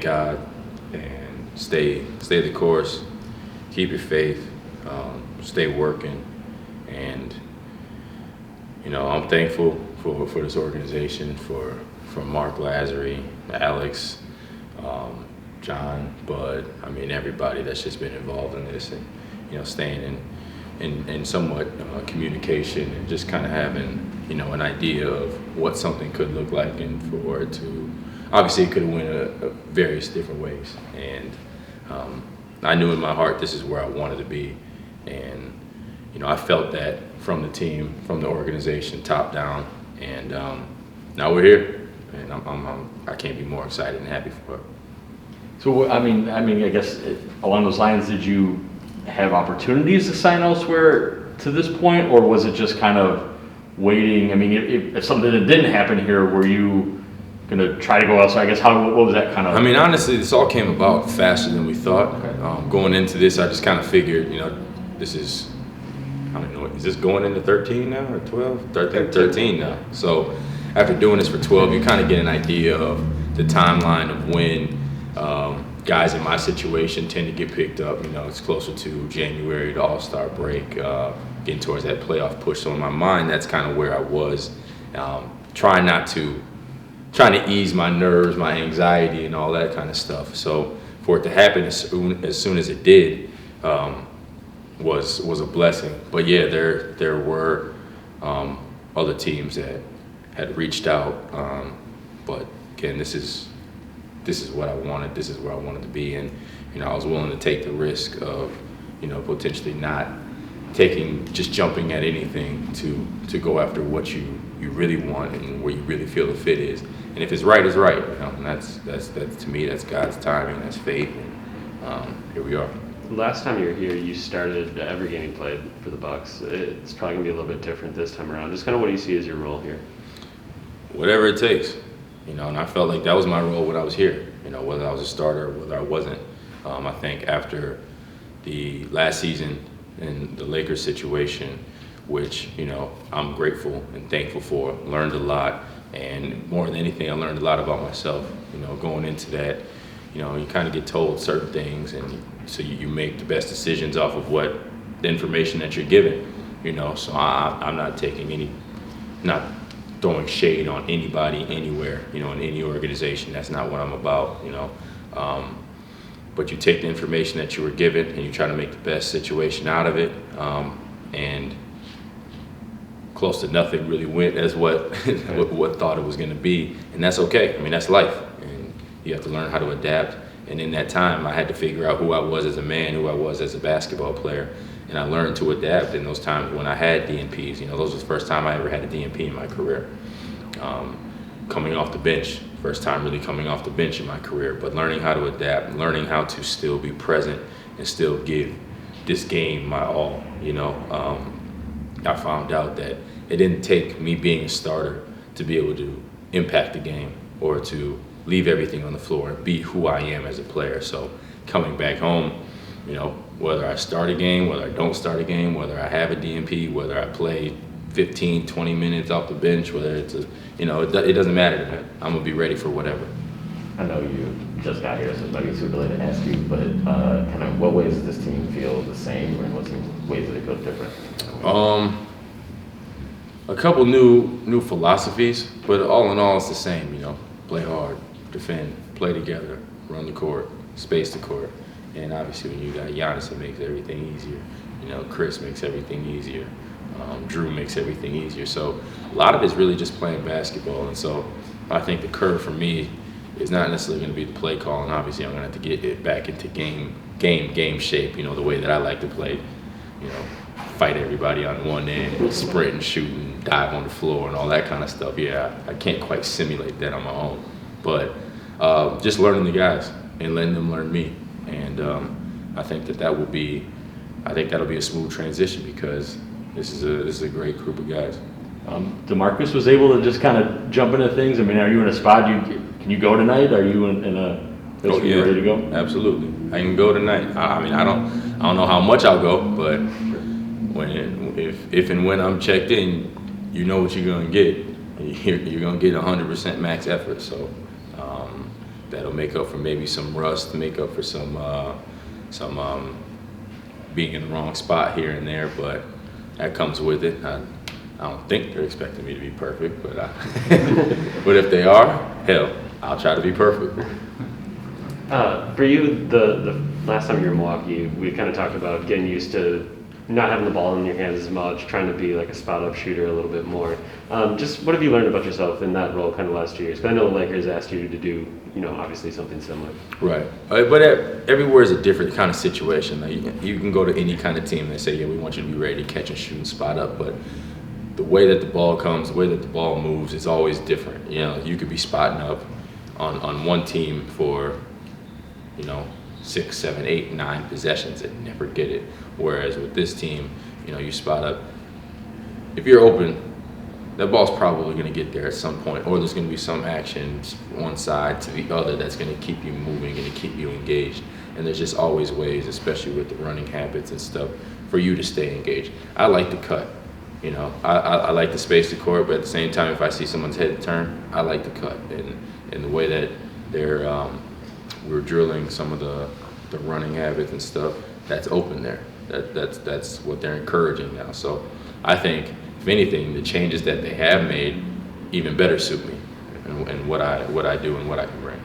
God and stay the course, keep your faith, stay working, and I'm thankful for this organization, for Mark Lazary, Alex, John, Bud. I mean, everybody that's just been involved in this, and staying in somewhat communication and just kind of having an idea of what something could look like, and for it to obviously it could have went various different ways, and I knew in my heart this is where I wanted to be, and I felt that from the team, from the organization, top down, and now we're here, and I can't be more excited and happy for it. So I mean, I guess along those lines, did you have opportunities to sign elsewhere to this point, or was it just kind of waiting? I mean, if something that didn't happen here, were you going to try to go elsewhere? I guess what was that kind of? I mean, honestly, this all came about faster than we thought. Okay. Going into this, I just kind of figured, this is, I don't know, is this going into 13 now or 12? 13 now. So after doing this for 12, you kind of get an idea of the timeline of when guys in my situation tend to get picked up. It's closer to January, the All-Star break, getting towards that playoff push. So in my mind, that's kind of where I was, trying to ease my nerves, my anxiety, and all that kind of stuff. So for it to happen as soon as it did was a blessing. But yeah, there were other teams that had reached out, but again, this is what I wanted. This is where I wanted to be, and I was willing to take the risk of potentially not just jumping at anything to go after what you really want and where you really feel the fit is. And if it's right, it's right. And that's to me, that's God's timing, that's faith, and here we are. Last time you were here, you started every game you played for the Bucks. It's probably gonna be a little bit different this time around. Just kind of what do you see as your role here? Whatever it takes, and I felt like that was my role when I was here. Whether I was a starter, whether I wasn't. I think after the last season in the Lakers situation, which I'm grateful and thankful for, learned a lot, and more than anything, I learned a lot about myself. Going into that, you kind of get told certain things, and so you make the best decisions off of what the information that you're given. So I'm not taking not throwing shade on anybody anywhere, in any organization. That's not what I'm about, but you take the information that you were given and you try to make the best situation out of it, and close to nothing really went as what thought it was going to be, and that's okay. I mean, that's life, and you have to learn how to adapt. And in that time, I had to figure out who I was as a man, who I was as a basketball player, and I learned to adapt in those times when I had DNPs. Those was the first time I ever had a DNP in my career. Coming off the bench, first time really coming off the bench in my career, but learning how to adapt, learning how to still be present and still give this game my all. I found out that it didn't take me being a starter to be able to impact the game or to leave everything on the floor and be who I am as a player. So coming back home, whether I start a game, whether I don't start a game, whether I have a DNP, whether I play 15, 20 minutes off the bench, whether it's it doesn't matter to me. I'm gonna be ready for whatever. I know you just got here, so it might be too early to ask you, but kind of what ways does this team feel the same, and what ways do they feel different? A couple new philosophies, but all in all, it's the same. Play hard, defend, play together, run the court, space the court, and obviously when you got Giannis, it makes everything easier. Chris makes everything easier. Drew makes everything easier. So a lot of it's really just playing basketball, and so I think the curve for me is not necessarily going to be the play call, and obviously I'm going to have to get it back into game shape. The way that I like to play. Fight everybody on one end, sprint and shoot and dive on the floor and all that kind of stuff. Yeah, I can't quite simulate that on my own, but just learning the guys and letting them learn me, and I think that'll be a smooth transition because this is a great group of guys. DeMarcus was able to just kind of jump into things. I mean, are you in a spot? Can you go tonight? Are you in a place where you're ready to go? Absolutely, I can go tonight. I mean, I don't know how much I'll go, but if and when I'm checked in, you know what you're gonna get. You're gonna get 100% max effort. So that'll make up for maybe some rust, make up for some being in the wrong spot here and there, but that comes with it. I don't think they're expecting me to be perfect, but but if they are, hell, I'll try to be perfect. For you, the last time you were in Milwaukee, we kind of talked about getting used to not having the ball in your hands as much, trying to be like a spot-up shooter a little bit more. Just what have you learned about yourself in that role kind of last 2 years? Because I know the Lakers asked you to do, obviously something similar. Right. But everywhere is a different kind of situation. Like you can go to any kind of team and say, yeah, we want you to be ready to catch and shoot and spot up, but the way that the ball comes, the way that the ball moves is always different. You could be spotting up on one team for, 6, 7, 8, 9 possessions and never get it. Whereas with this team, you spot up. If you're open, that ball's probably going to get there at some point, or there's going to be some action one side to the other that's going to keep you moving and to keep you engaged. And there's just always ways, especially with the running habits and stuff, for you to stay engaged. I like to cut. I like to space the court, but at the same time, if I see someone's head turn, I like to cut. And the way that we're drilling some of the running habits and stuff, that's open there. That's what they're encouraging now. So I think, if anything, the changes that they have made even better suit me and what I do and what I can bring.